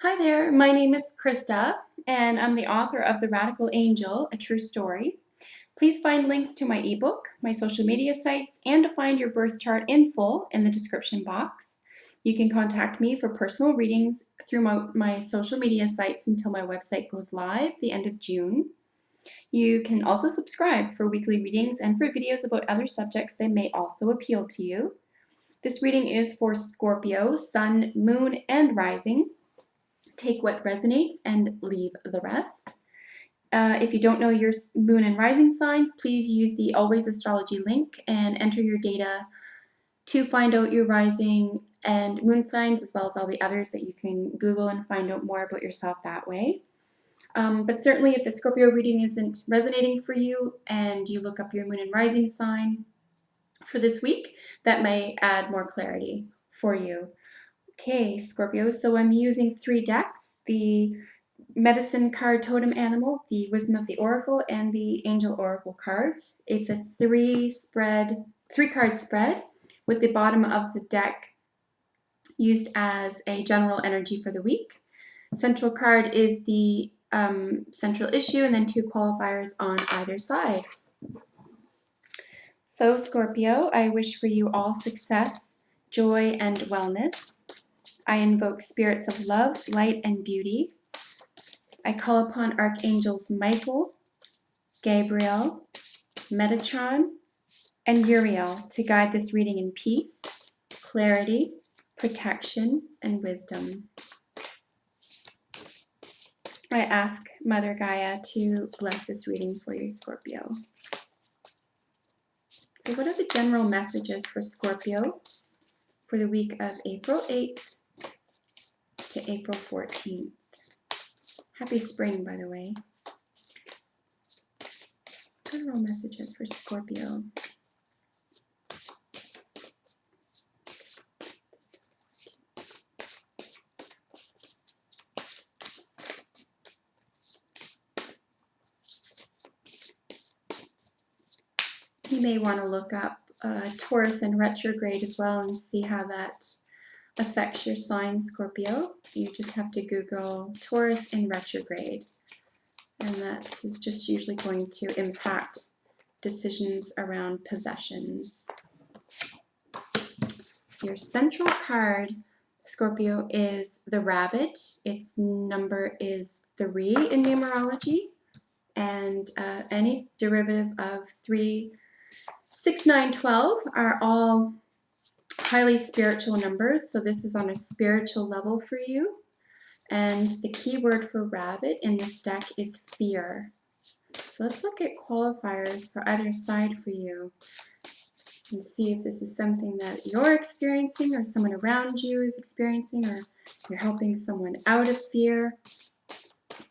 Hi there, my name is Krista, and I'm the author of The Radical Angel, A True Story. Please find links to my ebook, my social media sites, and to find your birth chart in full in the description box. You can contact me for personal readings through my social media sites until my website goes live the end of June. You can also subscribe for weekly readings and for videos about other subjects that may also appeal to you. This reading is for Scorpio, Sun, Moon, and Rising. Take what resonates and leave the rest. If you don't know your moon and rising signs, please use the Always Astrology link and enter your data to find out your rising and moon signs, as well as all the others that you can Google and find out more about yourself that way. But certainly if the Scorpio reading isn't resonating for you and you look up your moon and rising sign for this week, that may add more clarity for you. Okay, Scorpio, so I'm using 3 decks, the Medicine card totem animal, the Wisdom of the Oracle, and the Angel Oracle cards. It's a 3-card spread with the bottom of the deck used as a general energy for the week. Central card is the central issue, and then 2 qualifiers on either side. So Scorpio, I wish for you all success, joy, and wellness. I invoke spirits of love, light, and beauty. I call upon Archangels Michael, Gabriel, Metatron, and Uriel to guide this reading in peace, clarity, protection, and wisdom. I ask Mother Gaia to bless this reading for you, Scorpio. So what are the general messages for Scorpio for the week of April 8th to April 14th? Happy spring, by the way. General messages for Scorpio. You may want to look up Taurus in retrograde as well and see how that affects your sign, Scorpio. You just have to Google Taurus in retrograde, and that is just usually going to impact decisions around possessions. So your central card, Scorpio, is the rabbit. Its number is 3 in numerology, and any derivative of 3, 6, 9, 12 are all highly spiritual numbers, so this is on a spiritual level for you. And the key word for rabbit in this deck is fear. So let's look at qualifiers for either side for you and see if this is something that you're experiencing or someone around you is experiencing, or you're helping someone out of fear,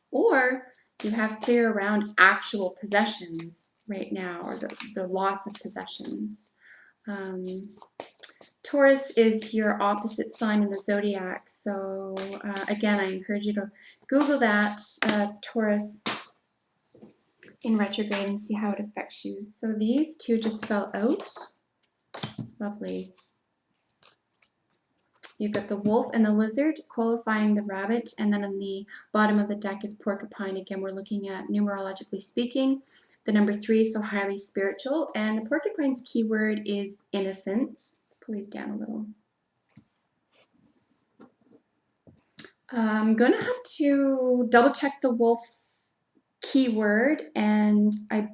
or you have fear around actual possessions right now, or the loss of possessions. Taurus is your opposite sign in the zodiac, so again, I encourage you to Google that, Taurus in retrograde, and see how it affects you. So these 2 just fell out. Lovely. You've got the wolf and the lizard qualifying the rabbit, and then on the bottom of the deck is porcupine. Again, we're looking at numerologically speaking the number 3, so highly spiritual, and the porcupine's keyword is innocence. Let's pull these down a little. I'm going to have to double check the wolf's keyword, and I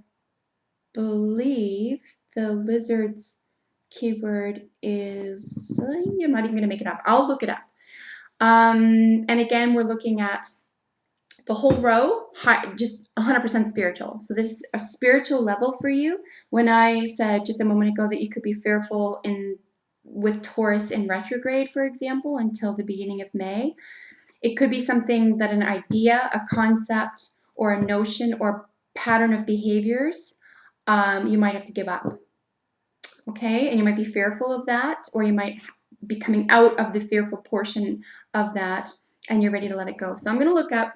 believe the lizard's keyword is, I'm not even going to make it up. I'll look it up. And again, we're looking at the whole row, just 100% spiritual. So this is a spiritual level for you. When I said just a moment ago that you could be fearful with Taurus in retrograde, for example, until the beginning of May, it could be something that an idea, a concept, or a notion or pattern of behaviors you might have to give up. Okay, and you might be fearful of that, or you might be coming out of the fearful portion of that, and you're ready to let it go. So I'm going to look up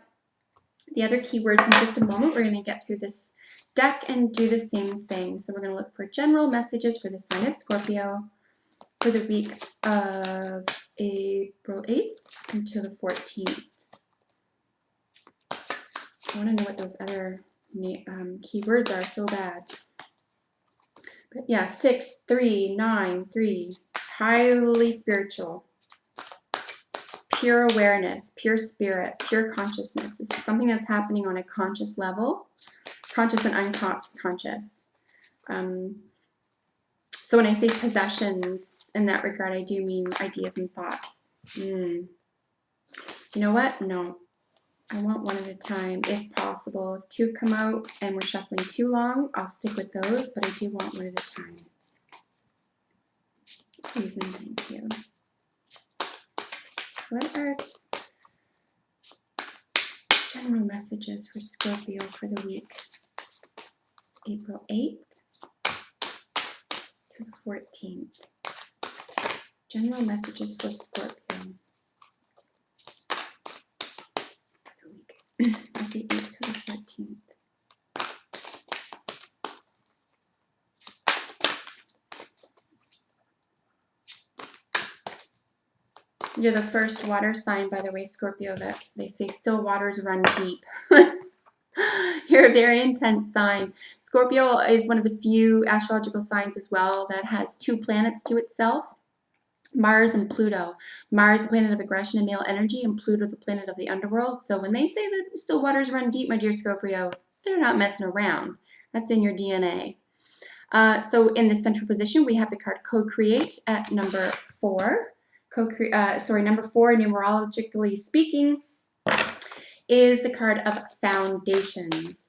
the other keywords in just a moment. We're going to get through this deck and do the same thing. So we're going to look for general messages for the sign of Scorpio for the week of April 8th until the 14th. I want to know what those other keywords are so bad. But yeah, 6, 3, 9, 3. Highly spiritual. Pure awareness, pure spirit, pure consciousness. This is something that's happening on a conscious level, conscious and unconscious. So when I say possessions in that regard, I do mean ideas and thoughts. You know what? No. I want one at a time, if possible. If two come out and we're shuffling too long, I'll stick with those, but I do want one at a time. Please and thank you. What are general messages for Scorpio for the week? April 8th to the 14th. General messages for Scorpio for the week of the 8th to the 14th. You're the first water sign, by the way, Scorpio, that they say still waters run deep. You're a very intense sign. Scorpio is one of the few astrological signs as well that has two planets to itself, Mars and Pluto. Mars, the planet of aggression and male energy, and Pluto, the planet of the underworld. So when they say that still waters run deep, my dear Scorpio, they're not messing around. That's in your DNA. So in the central position, we have the card Co-Create at number 4. Number 4, numerologically speaking, is the card of foundations.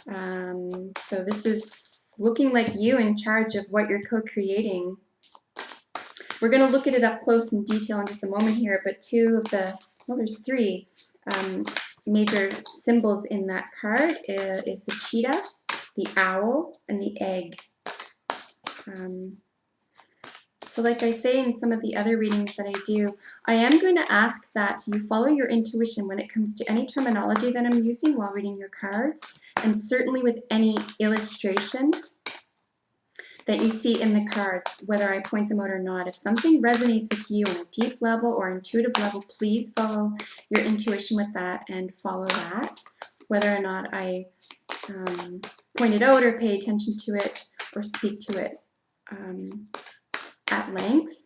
So this is looking like you in charge of what you're co-creating. We're going to look at it up close in detail in just a moment here, but there's 3 major symbols in that card is the cheetah, the owl, and the egg. So like I say in some of the other readings that I do, I am going to ask that you follow your intuition when it comes to any terminology that I'm using while reading your cards, and certainly with any illustration that you see in the cards, whether I point them out or not. If something resonates with you on a deep level or intuitive level, please follow your intuition with that and follow that, whether or not I point it out or pay attention to it or speak to it at length.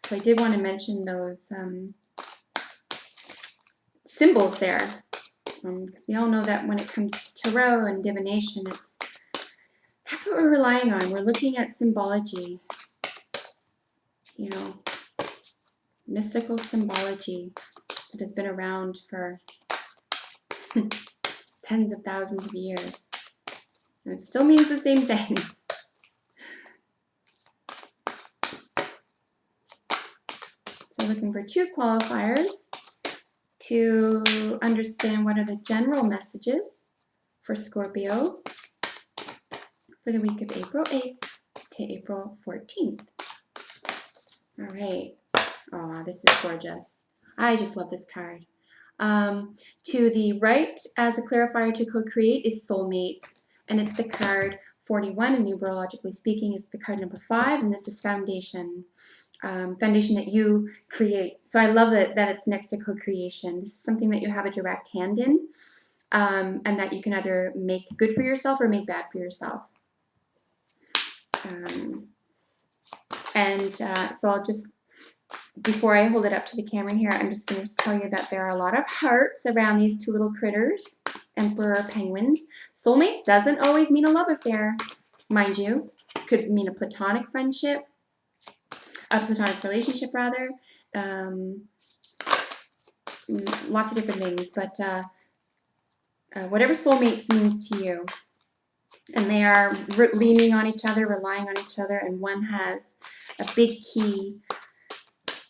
So I did want to mention those symbols there, because we all know that when it comes to tarot and divination, that's what we're relying on. We're looking at symbology, you know, mystical symbology that has been around for tens of thousands of years, and it still means the same thing. So looking for 2 qualifiers to understand what are the general messages for Scorpio for the week of April 8th to April 14th. All right. Oh, this is gorgeous. I just love this card. To the right, as a clarifier to co-create, is soulmates, and it's the card 41, and numerologically speaking is the card number 5, and this is foundation. Foundation that you create. So I love it that it's next to co-creation. This is something that you have a direct hand in, and that you can either make good for yourself or make bad for yourself. So I'll just, before I hold it up to the camera here, I'm just going to tell you that there are a lot of hearts around these 2 little critters, emperor penguins. Soulmates doesn't always mean a love affair, mind you. Could mean a platonic friendship, a platonic relationship rather, lots of different things, but whatever soulmates means to you. And they are leaning on each other, relying on each other, and one has a big key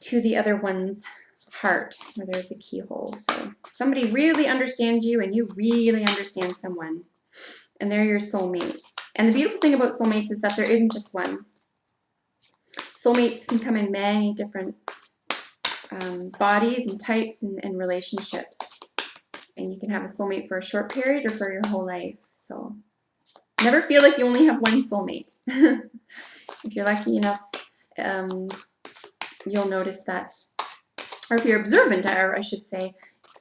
to the other one's heart, where there's a keyhole. So somebody really understands you, and you really understand someone, and they're your soulmate. And the beautiful thing about soulmates is that there isn't just one. Soulmates can come in many different bodies and types and relationships. And you can have a soulmate for a short period or for your whole life. So never feel like you only have one soulmate. If you're lucky enough, you'll notice that, or if you're observant, I should say,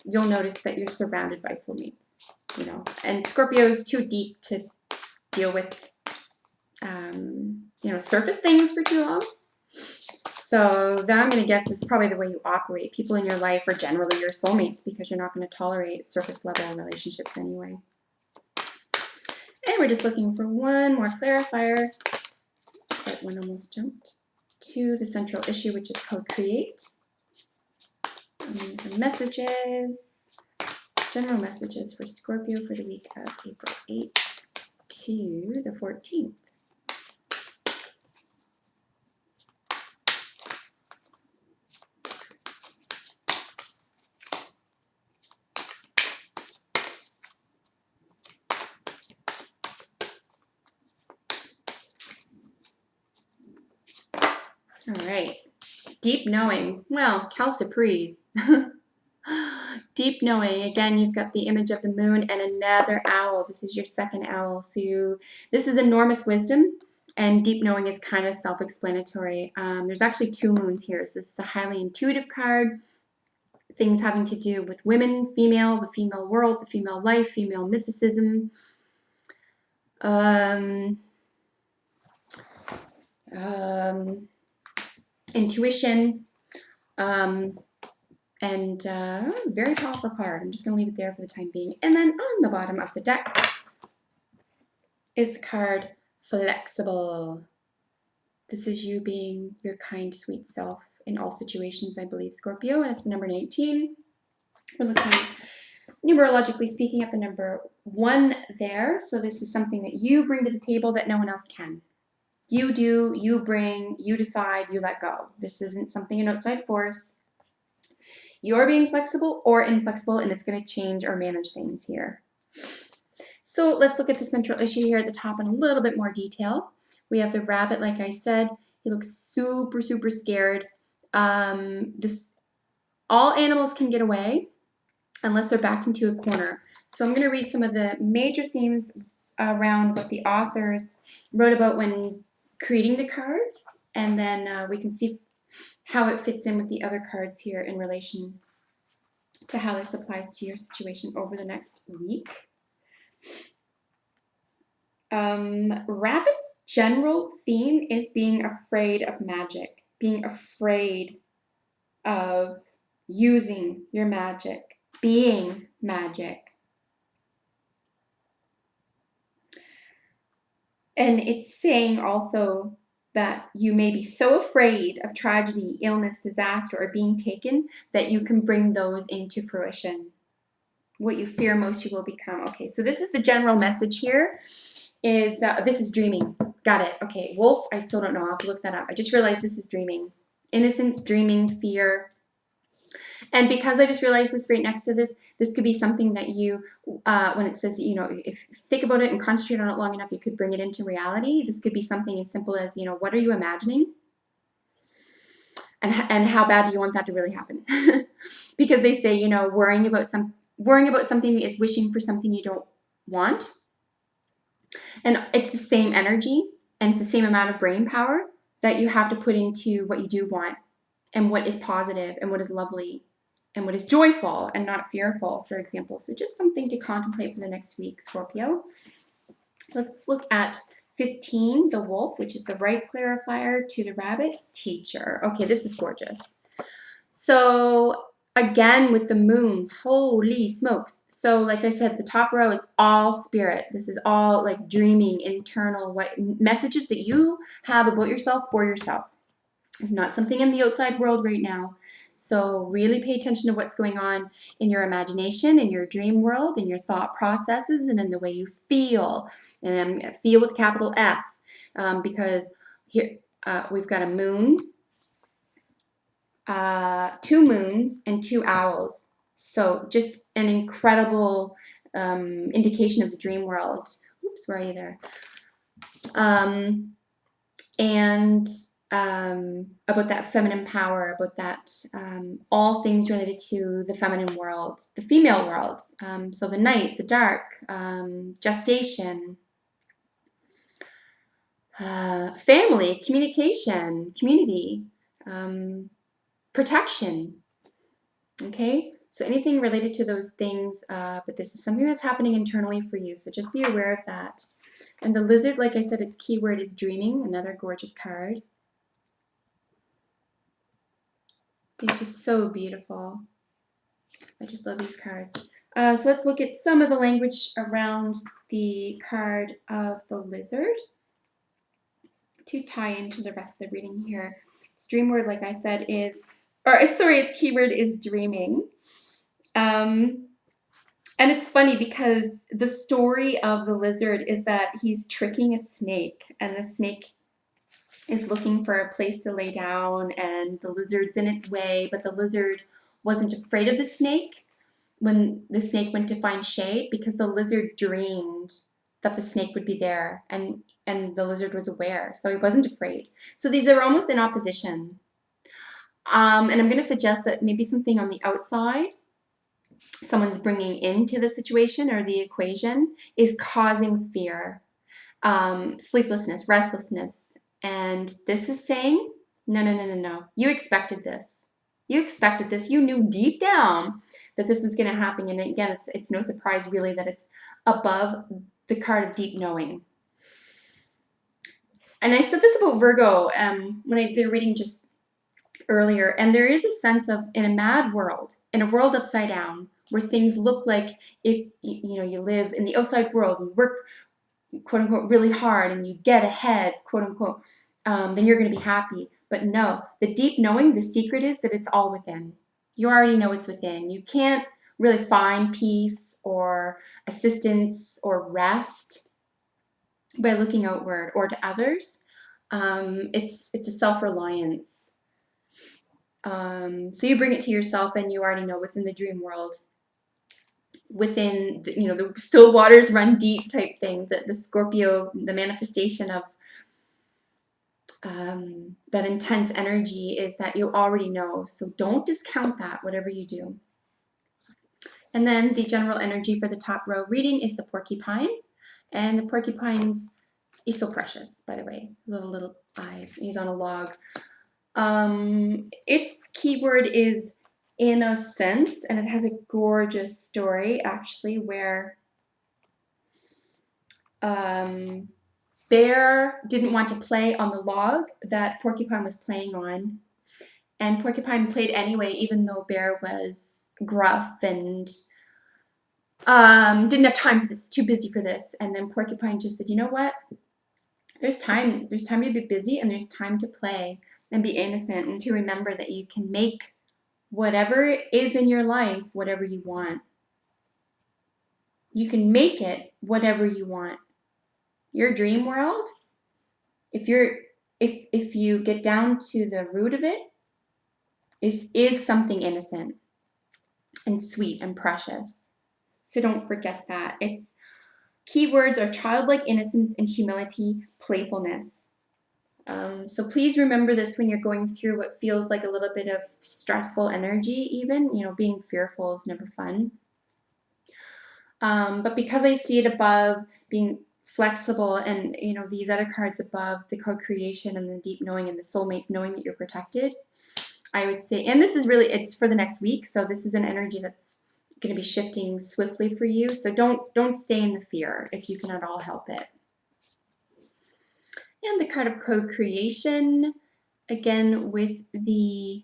you'll notice that you're surrounded by soulmates, you know. And Scorpio is too deep to deal with, you know, surface things for too long. So that, I'm going to guess, is probably the way you operate. People in your life are generally your soulmates because you're not going to tolerate surface level relationships anyway. And we're just looking for one more clarifier. That one almost jumped to the central issue, which is co-create. The messages, general messages for Scorpio for the week of April 8th to the 14th. All right, deep knowing. Well, Cal Surprise. Deep knowing. Again, you've got the image of the moon and another owl. This is your second owl. So this is enormous wisdom, and deep knowing is kind of self-explanatory. There's actually two moons here. So this is a highly intuitive card. Things having to do with women, female, the female world, the female life, female mysticism. Intuition. And very powerful card. I'm just going to leave it there for the time being. And then on the bottom of the deck is the card Flexible. This is you being your kind, sweet self in all situations, I believe, Scorpio. And it's the number 19. We're looking, numerologically speaking, at the number 1 there. So this is something that you bring to the table that no one else can. You do, you bring, you decide, you let go. This isn't something an outside force. You're being flexible or inflexible, and it's going to change or manage things here. So let's look at the central issue here at the top in a little bit more detail. We have the rabbit, like I said. He looks super, super scared. All animals can get away unless they're backed into a corner. So I'm going to read some of the major themes around what the authors wrote about when creating the cards, and then we can see how it fits in with the other cards here in relation to how this applies to your situation over the next week. Rabbit's general theme is being afraid of magic, being afraid of using your magic, being magic. And it's saying also that you may be so afraid of tragedy, illness, disaster, or being taken that you can bring those into fruition. What you fear most, you will become. Okay, so this is the general message here. This is dreaming. Got it. Okay, wolf, I still don't know. I'll have to look that up. I just realized this is dreaming. Innocence, dreaming, fear. And because I just realized this right next to this, this could be something that you, when it says, you know, if you think about it and concentrate on it long enough, you could bring it into reality. This could be something as simple as, you know, what are you imagining? And how bad do you want that to really happen? Because they say, you know, worrying about something is wishing for something you don't want. And it's the same energy and it's the same amount of brain power that you have to put into what you do want and what is positive and what is lovely and what is joyful and not fearful, for example. So just something to contemplate for the next week, Scorpio. Let's look at 15, the wolf, which is the right clarifier to the rabbit, teacher. Okay, this is gorgeous. So again, with the moons, holy smokes. So like I said, the top row is all spirit. This is all like dreaming, internal, what messages that you have about yourself for yourself. It's not something in the outside world right now. So really pay attention to what's going on in your imagination, in your dream world, in your thought processes, and in the way you feel. And feel with capital F, because here we've got a moon, 2 moons, and 2 owls. So just an incredible indication of the dream world. Oops, where are you there? And about that feminine power, about that all things related to the feminine world, the female world. So the night, the dark, gestation, family, communication, community, protection. Okay, So anything related to those things, but this is something that's happening internally for you. So just be aware of that. And the lizard, like I said, its keyword is dreaming, another gorgeous card. It's just so beautiful. I just love these cards. So let's look at some of the language around the card of the lizard to tie into the rest of the reading here. Its dream word, like I said, is, or sorry, its keyword is dreaming. And it's funny because the story of the lizard is that he's tricking a snake, and the snake is looking for a place to lay down, and the lizard's in its way, but the lizard wasn't afraid of the snake when the snake went to find shade, because the lizard dreamed that the snake would be there, and the lizard was aware, so he wasn't afraid. So these are almost in opposition. And I'm going to suggest that maybe something on the outside someone's bringing into the situation or the equation is causing fear, sleeplessness, restlessness. And this is saying, no, no, no, no, no. You expected this. You expected this. You knew deep down that this was going to happen. And again, it's no surprise really that it's above the card of deep knowing. And I said this about Virgo when I did the reading just earlier. And there is a sense of, in a mad world, in a world upside down, where things look like if you live in the outside world and you work quote unquote really hard and you get ahead quote unquote, then you're going to be happy. But no, the deep knowing, the secret is that it's all within. You already know it's within. You can't really find peace or assistance or rest by looking outward or to others. It's a self-reliance. So you bring it to yourself, and you already know within the dream world, within the still waters run deep type thing, that the Scorpio, the manifestation of that intense energy is that you already know. So don't discount that, whatever you do. And then the general energy for the top row reading is the porcupine. And the porcupine's, he's so precious, by the way. Little eyes. He's on a log. Its keyword is innocence, and it has a gorgeous story actually where Bear didn't want to play on the log that Porcupine was playing on, and Porcupine played anyway, even though Bear was gruff and didn't have time for this, too busy for this. And then Porcupine just said, you know what? There's time to be busy, and there's time to play and be innocent, and to remember that you can make whatever is in your life whatever you want. You can make it whatever you want. Your dream world, if you get down to the root of it, is something innocent and sweet and precious. So don't forget that. Its keywords are childlike innocence and humility, playfulness. So please remember this when you're going through what feels like a little bit of stressful energy even. Being fearful is never fun. But because I see it above being flexible, and these other cards above, the co-creation and the deep knowing and the soulmates, knowing that you're protected, I would say, and this is really, it's for the next week, so this is an energy that's going to be shifting swiftly for you. So don't stay in the fear if you can at all help it. And the card of co-creation, again with the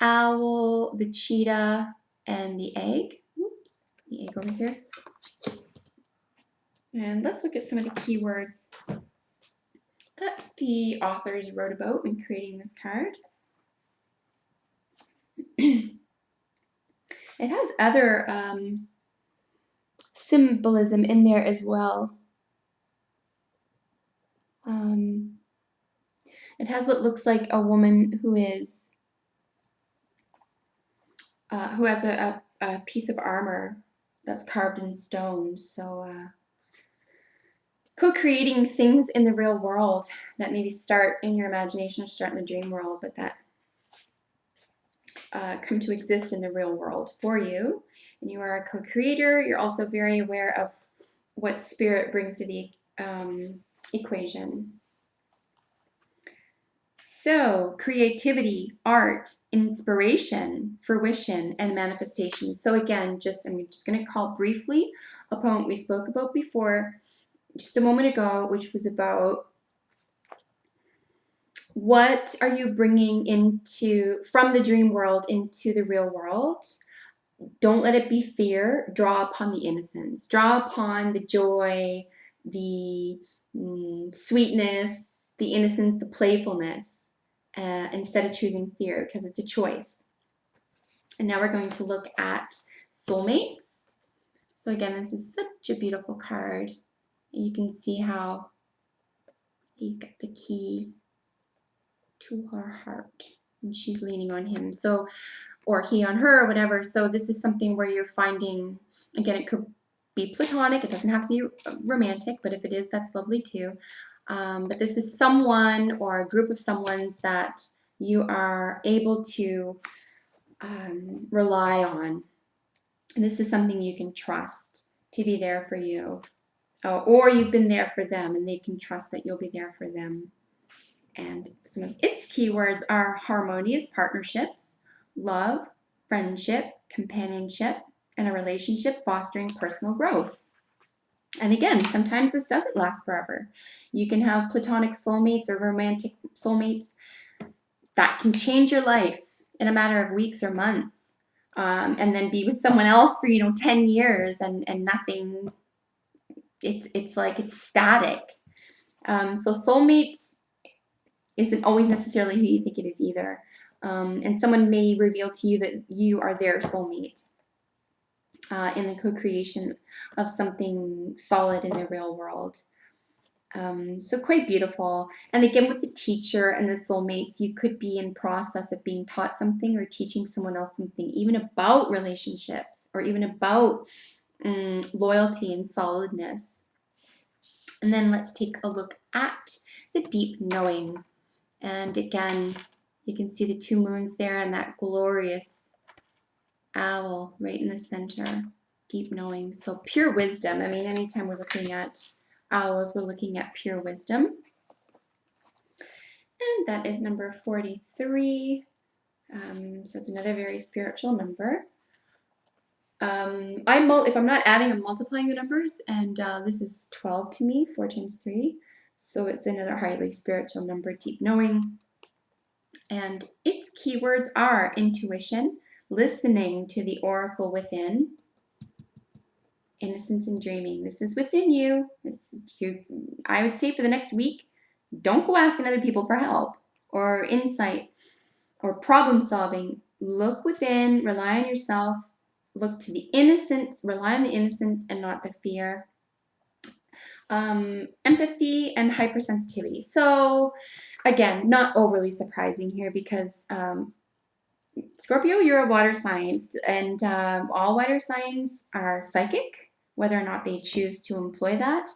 owl, the cheetah, and the egg. Oops, the egg over here. And let's look at some of the keywords that the authors wrote about when creating this card. It has other symbolism in there as well. It has what looks like a woman who is who has a piece of armor that's carved in stone. So co-creating things in the real world that maybe start in your imagination or start in the dream world, but that come to exist in the real world for you. And you are a co-creator. You're also very aware of what spirit brings to the equation. So, creativity, art, inspiration, fruition, and manifestation. So again, I'm just going to call briefly upon what we spoke about before, just a moment ago, which was about what are you bringing from the dream world into the real world. Don't let it be fear. Draw upon the innocence. Draw upon the joy, the sweetness, the innocence, the playfulness, instead of choosing fear, because it's a choice. And now we're going to look at soulmates. So again, this is such a beautiful card. You can see how he's got the key to her heart and she's leaning on him. So, or he on her, or whatever. So this is something where you're finding, again, it could be platonic. It doesn't have to be romantic, but if it is, that's lovely too. But this is someone or a group of someones that you are able to rely on. And this is something you can trust to be there for you. Or you've been there for them and they can trust that you'll be there for them. And some of its keywords are harmonious partnerships, love, friendship, companionship, and a relationship fostering personal growth. And again, sometimes this doesn't last forever. You can have platonic soulmates or romantic soulmates that can change your life in a matter of weeks or months, and then be with someone else for 10 years and nothing. It's like it's static. So soulmate isn't always necessarily who you think it is either. And someone may reveal to you that you are their soulmate in the co-creation of something solid in the real world. So quite beautiful. And again, with the teacher and the soulmates, you could be in process of being taught something or teaching someone else something, even about relationships or even about loyalty and solidness. And then let's take a look at the deep knowing. And again, you can see the two moons there and that glorious owl right in the center. Deep knowing. So pure wisdom. I mean, anytime we're looking at owls, we're looking at pure wisdom. And that is number 43. So it's another very spiritual number. If I'm not adding, I'm multiplying the numbers, and this is 12 to me, 4 times 3. So it's another highly spiritual number, deep knowing. And its keywords are intuition, listening to the oracle within, innocence and dreaming. This is within you. I would say for the next week, don't go asking other people for help or insight or problem solving. Look within, rely on yourself, look to the innocence, rely on the innocence and not the fear. Empathy and hypersensitivity. So again, not overly surprising here because Scorpio, you're a water sign, and all water signs are psychic, whether or not they choose to employ that,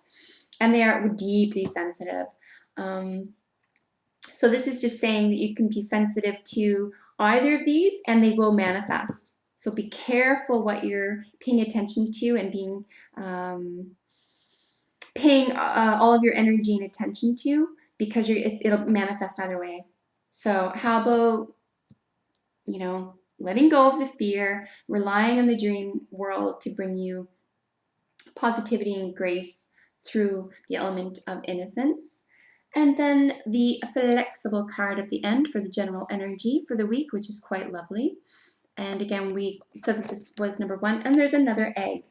and they are deeply sensitive. So this is just saying that you can be sensitive to either of these and they will manifest. So be careful what you're paying attention to and paying all of your energy and attention to, because it'll manifest either way. So how about, letting go of the fear, relying on the dream world to bring you positivity and grace through the element of innocence. And then the flexible card at the end for the general energy for the week, which is quite lovely. And again, we said that this was number 1, and there's another egg.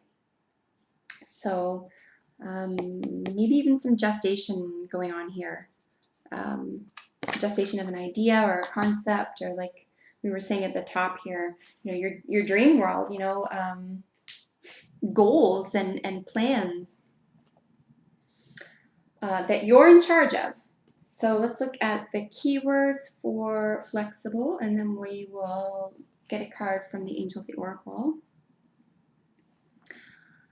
So maybe even some gestation going on here. Gestation of an idea or a concept, or like we were saying at the top here, your dream world, goals and plans that you're in charge of. So let's look at the keywords for flexible, and then we will get a card from the Angel of the Oracle.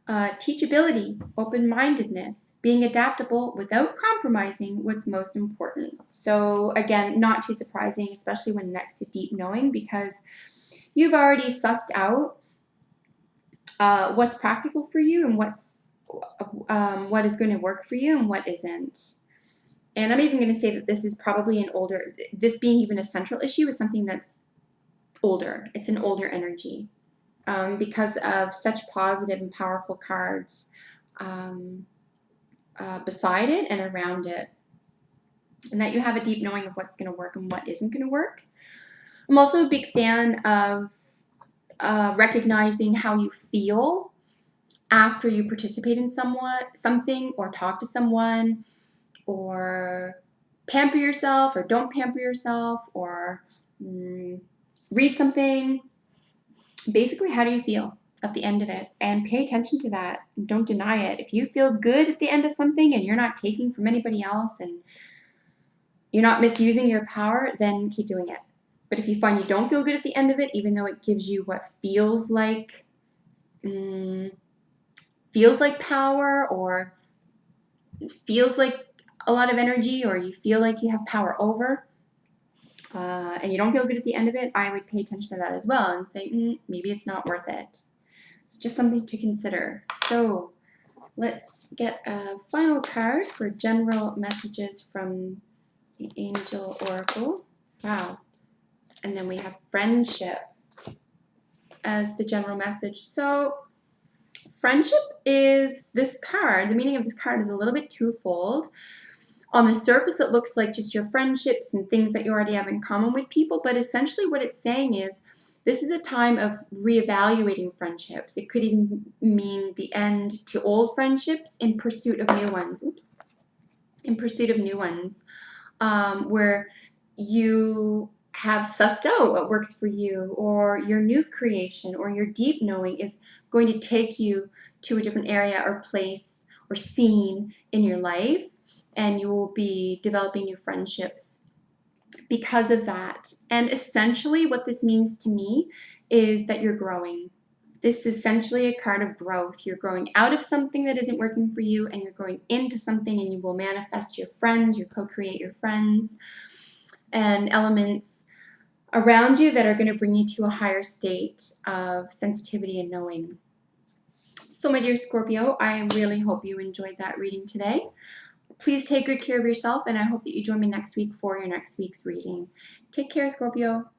Teachability, open-mindedness, being adaptable without compromising what's most important. So again, not too surprising, especially when next to deep knowing, because you've already sussed out what's practical for you and what is going to work for you and what isn't. And I'm even going to say that this is probably an older, this being even a central issue is something that's older. It's an older energy because of such positive and powerful cards beside it and around it. And that you have a deep knowing of what's going to work and what isn't going to work. I'm also a big fan of recognizing how you feel after you participate in something or talk to someone or pamper yourself or don't pamper yourself or read something. Basically, how do you feel at the end of it? And pay attention to that. Don't deny it. If you feel good at the end of something and you're not taking from anybody else and you're not misusing your power, then keep doing it. But if you find you don't feel good at the end of it, even though it gives you what feels like power or feels like a lot of energy, or you feel like you have power over, and you don't feel good at the end of it, I would pay attention to that as well and say, maybe it's not worth it. It's just something to consider. So let's get a final card for general messages from the Angel Oracle. Wow. And then we have friendship as the general message. So friendship is this card. The meaning of this card is a little bit twofold. On the surface, it looks like just your friendships and things that you already have in common with people, but essentially what it's saying is this is a time of reevaluating friendships. It could even mean the end to old friendships in pursuit of new ones. In pursuit of new ones, where you have sussed out what works for you, or your new creation or your deep knowing is going to take you to a different area or place or scene in your life, and you will be developing new friendships because of that. And essentially what this means to me is that you're growing. This is essentially a card of growth. You're growing out of something that isn't working for you, and you're growing into something, and you will manifest your friends, you co-create your friends and elements around you that are going to bring you to a higher state of sensitivity and knowing. So my dear Scorpio, I really hope you enjoyed that reading today. Please take good care of yourself, and I hope that you join me next week for your next week's reading. Take care, Scorpio.